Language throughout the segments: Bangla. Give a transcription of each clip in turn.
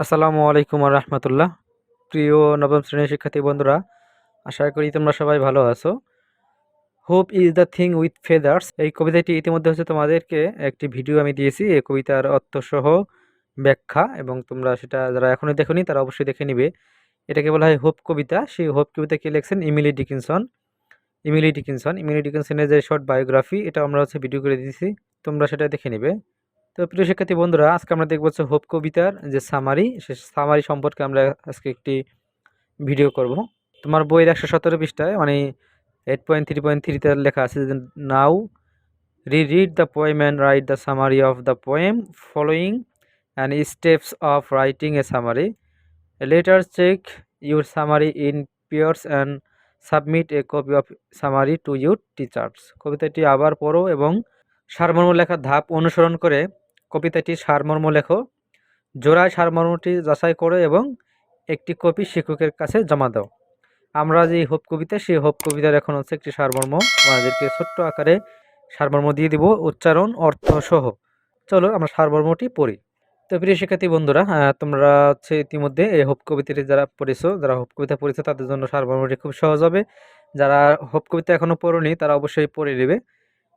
আসসালামু আলাইকুম রহমতুল্লাহ। প্রিয় নবম শ্রেণীর শিক্ষার্থী বন্ধুরা, আশা করি তোমরা সবাই ভালো আছো। Hope is the thing with feathers এই কবিতাটি ইতিমধ্যে তোমাদেরকে একটি ভিডিও আমি দিয়েছি। এই কবিতার অর্থসহ ব্যাখ্যা, এবং তোমরা সেটা যারা এখনো দেখোনি তারা অবশ্যই দেখে নিবে। এটাকে বলা হয় হোপ কবিতা। সেই হোপ কবিতা কে লিখছেন ইমিলি ডিকিনসনের যে শর্ট বায়োগ্রাফি, এটা আমরা ভিডিও করে দিয়েছি, তোমরা সেটা দেখে নিবে। তো প্রিয় শিক্ষার্থী বন্ধুরা, আজকে আমরা দেখবো হোপ কবিতার যে সামারি, সে সামারি সম্পর্কে আমরা আজকে একটি ভিডিও করব। তোমার বইয়ের 117 পৃষ্ঠায় মানে 8.3.3-তে লেখা আছে যে now read the poem and write the summary of the poem following and steps of writing a summary. Later check your summary in pairs and submit a copy of summary to your teachers. কবিতাটি আবার পড়ো এবং সারমর্ম লেখার ধাপ অনুসরণ করে কবিতাটির সারমর্ম লেখো। জোড়ায় সারমর্মটি যাচাই করো এবং একটি কপি শিক্ষকের কাছে জমা দাও। আমরা যে হোপ কবিতা, সেই হোপ কবিতার এখন একটি সারমর্ম আমাদেরকে ছোট্ট আকারে সারমর্ম দিয়ে দিব, উচ্চারণ অর্থ সহ। চলো আমরা সারমর্মটি পড়ি। তো প্রিয় শিক্ষার্থী বন্ধুরা, তোমরা ইতিমধ্যে এই হোপ কবিতাটি যারা হোপ কবিতা পড়েছো তাদের জন্য সারমর্মটি খুব সহজ হবে। যারা হোপ কবিতা এখনো পড়োনি তারা অবশ্যই পড়ে নেবে।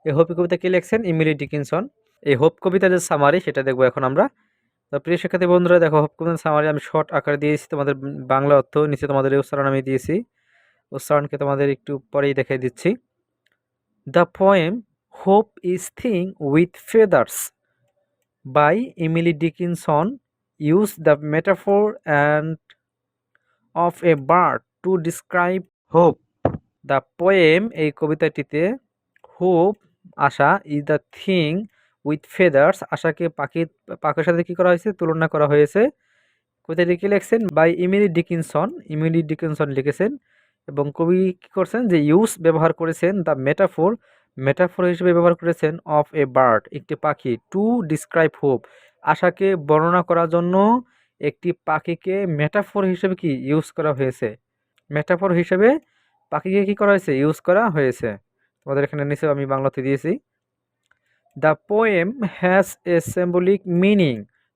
এই হোপ কবিতা কে লিখছেন? Emily Dickinson. এই হোপ কবিতার যে সামারি সেটা দেখবো এখন আমরা। তো প্রিয় শিক্ষার্থী বন্ধুরা, দেখো হোপ কবিতার সামারি আমি শর্ট আকারে দিয়েছি, তোমাদের বাংলা অর্থ নিচে তোমাদের এই উচ্চারণ আমি দিয়েছি। উচ্চারণকে তোমাদের একটু পরেই দেখিয়ে দিচ্ছি। The poem hope is thing with feathers by Emily Dickinson use the metaphor and of a bird to describe hope. The poem এই কবিতাটিতে হোপ আশা is the thing with feathers আশাকে পাখির সাথে কি করা হয়েছে? তুলনা করা হয়েছে। কবিতাটি কি লিখছেন? বাই ইমিলি ডিকিনসন লিখেছেন, এবং কবি কি করছেন যে ইউজ ব্যবহার করেছেন দ্য মেটাফোর, মেটাফোর হিসেবে ব্যবহার করেছেন অফ এ বার্ড একটি পাখি, টু ডিসক্রাইব হোপ আশাকে বর্ণনা করার জন্য একটি পাখিকে মেটাফোর হিসেবে কি ইউজ করা হয়েছে। মেটাফোর হিসেবে পাখিকে কি করা হয়েছে? ইউজ করা হয়েছে। তোমাদের এখানে নিচে আমি বাংলাতে দিয়েছি। The poem has a symbolic meaning,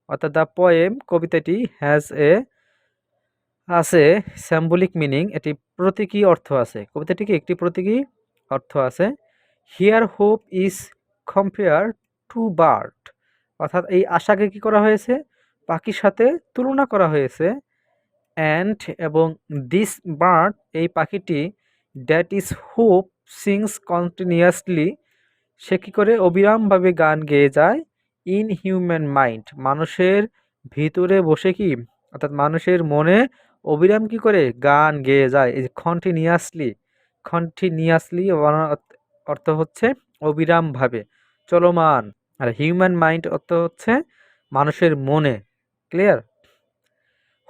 অর্থাৎ দ্য পোয়েম কবিতাটি হ্যাজ এ আছে সিম্বলিক মিনিং, এটি প্রতীকী অর্থ আছে। কবিতাটিকে একটি প্রতীকী অর্থ আছে। Here hope is compare to bird, অর্থাৎ এই আশাকে কি করা হয়েছে? পাখির সাথে তুলনা করা হয়েছে। অ্যান্ড এবং দিস বার্ড এই পাখিটি that is hope sings continuously, সে কি করে? অবিরামভাবে গান গেয়ে যায়। ইন হিউম্যান মাইন্ড, মানুষের ভিতরে বসে কি, অর্থাৎ মানুষের মনে অবিরাম কি করে? গান গেয়ে যায়। এই যে কন্টিনিউয়াসলি অর্থ হচ্ছে অবিরামভাবে, চলমান। আর হিউম্যান মাইন্ড অর্থ হচ্ছে মানুষের মনে। ক্লিয়ার?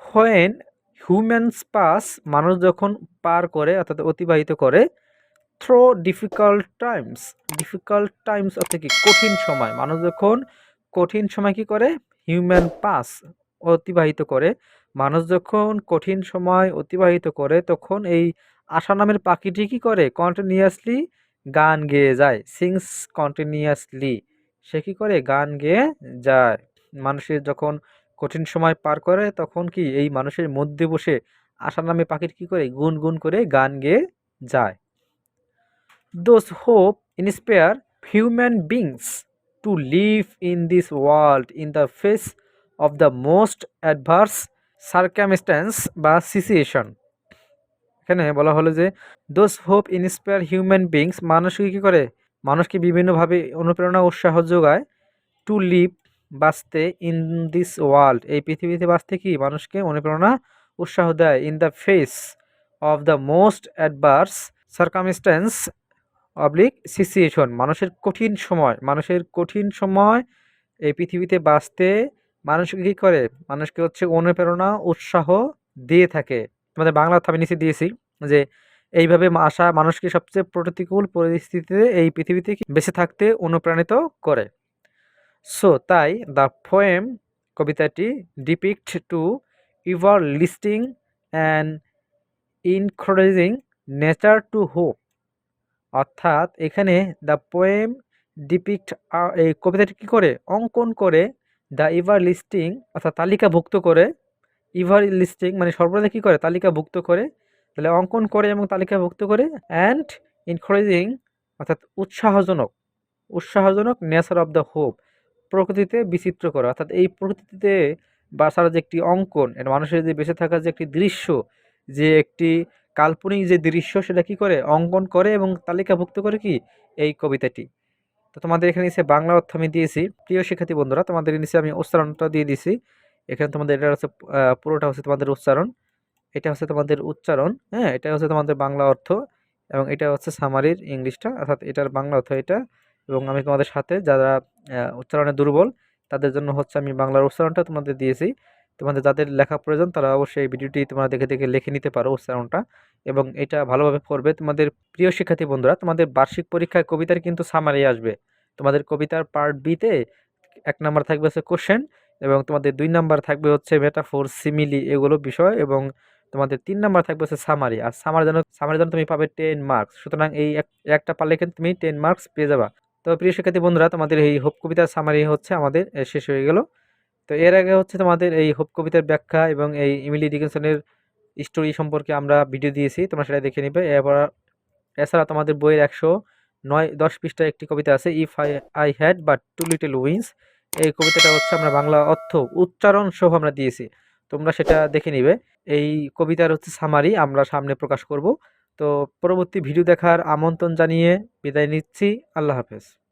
হোয়েন হিউম্যানস পাস, মানুষ যখন পার করে অর্থাৎ অতিবাহিত করে, থ্রো ডিফিকাল্ট টাইমস অর্থাৎ কি? কঠিন সময়। মানুষ যখন কঠিন সময় কি করে? হিউম্যান পাস অতিবাহিত করে। মানুষ যখন কঠিন সময় অতিবাহিত করে তখন এই আশা নামের পাখিটি কি করে? কন্টিনিউয়াসলি গান গেয়ে যায়। সিংস কন্টিনিউয়াসলি, সে কি করে? গান গেয়ে যায়। মানুষের যখন কঠিন সময় পার করে তখন কি এই মানুষের মধ্যে বসে আশা নামে পাখিটি কি করে? গুনগুন করে গান গেয়ে যায়। Those hope inspire human beings to live in this world in the face of the most adverse circumstance বা সিচুয়েশন। এখানে বলা হলো যে those hope inspire human beings, মানুষকে কি করে? মানুষকে বিভিন্নভাবে অনুপ্রেরণা উৎসাহ যোগায়। টু লিভ, বাঁচতে। ইন দিস ওয়ার্ল্ড, এই পৃথিবীতে বাঁচতে কি মানুষকে অনুপ্রেরণা উৎসাহ দেয়। In the face of the most adverse circumstance situation, মানুষের কঠিন সময় এই পৃথিবীতে বাঁচতে মানুষকে কি করে? মানুষকে অনুপ্রেরণা উৎসাহ দিয়ে থাকে। তোমাদের বাংলা অর্থ আমি নিচে দিয়েছি যে এইভাবে আশা মানুষকে সবচেয়ে প্রতিকূল পরিস্থিতিতে এই পৃথিবীতে বেঁচে থাকতে অনুপ্রাণিত করে। সো তাই দ্য পোয়েম কবিতাটি depict to everlasting and increasing nature to hope, অর্থাৎ এখানে দ্য পোয়েম ডিপিক্ট, এই কবিতাটি কি করে? অঙ্কন করে। দ্য এভার লিস্টিং অর্থাৎ তালিকাভুক্ত করে, ইভার লিস্টিং মানে সর্বদা কি করে, তালিকাভুক্ত করে, তাহলে অঙ্কন করে এবং তালিকাভুক্ত করে, অ্যান্ড ইনকারেজিং অর্থাৎ উৎসাহজনক নেচার অফ দ্য হোপ, প্রকৃতিতে বিচিত্র করা, অর্থাৎ এই প্রকৃতিতে বাসার যে একটি অঙ্কন, এটা মানুষের যে বেঁচে থাকার যে একটি দৃশ্য, যে একটি কাল্পনিক যে দৃশ্য, সেটা কি করে অঙ্কন করে এবং তালিকাভুক্ত করে কি এই কবিতাটি। তো তোমাদের এখানে নিচে বাংলা অর্থ আমি দিয়েছি। প্রিয় শিক্ষার্থী বন্ধুরা, তোমাদের নিচে আমি উচ্চারণটা দিয়ে দিয়েছি। এখানে তোমাদের এটা হচ্ছে পুরোটা হচ্ছে তোমাদের উচ্চারণ, এটা হচ্ছে তোমাদের উচ্চারণ, হ্যাঁ, এটা হচ্ছে তোমাদের বাংলা অর্থ, এবং এটা হচ্ছে সামারির ইংলিশটা, অর্থাৎ এটার বাংলা অর্থ এটা। এবং আমি তোমাদের সাথে যারা উচ্চারণে দুর্বল, তাদের জন্য হচ্ছে আমি বাংলার উচ্চারণটা তোমাদের দিয়েছি। তোমাদের যাদের লেখা প্রয়োজন তারা অবশ্যই এই ভিডিওটি তোমরা দেখে দেখে লিখে নিতে পারো উচ্চারণটা, এবং এটা ভালোভাবে পড়বে। তোমাদের প্রিয় শিক্ষার্থী বন্ধুরা, তোমাদের বার্ষিক পরীক্ষায় কবিতার কিন্তু সামারি আসবে। তোমাদের কবিতার পার্ট বিতে 1 নাম্বার থাকবে হচ্ছে কোশ্চেন, এবং তোমাদের 2 নাম্বার থাকবে হচ্ছে মেটাফোর, সিমিলি, এগুলো বিষয়, এবং তোমাদের 3 নাম্বার থাকবে হচ্ছে সামারি। আর সামারির জন্য তুমি পাবে 10 মার্কস। সুতরাং এই একটা পারলে কিন্তু তুমি 10 মার্কস পেয়ে যাবা। তো প্রিয় শিক্ষার্থী বন্ধুরা, তোমাদের এই হোপ কবিতার সামারি হচ্ছে আমাদের শেষ হয়ে গেল। তো এর আগে হচ্ছে তোমাদের এই হোপ কবিতার ব্যাখ্যা এবং এই ইমিলি ডিকিনসনের স্টোরি সম্পর্কে আমরা ভিডিও দিয়েছি, তোমরা সেটা দেখে নিবে। এছাড়া তোমাদের বইয়ের 109-10 পৃষ্ঠায় একটি কবিতা আছে, if I I had but two little wings. এই কবিতাটা হচ্ছে আমরা বাংলা অর্থ উচ্চারণ সহ আমরা দিয়েছি, তোমরা সেটা দেখে নিবে। এই কবিতার হচ্ছে সামারি আমরা সামনে প্রকাশ করব। তো পরবর্তী ভিডিও দেখার আমন্ত্রণ জানিয়ে বিদায় নিচ্ছি। আল্লাহ হাফেজ।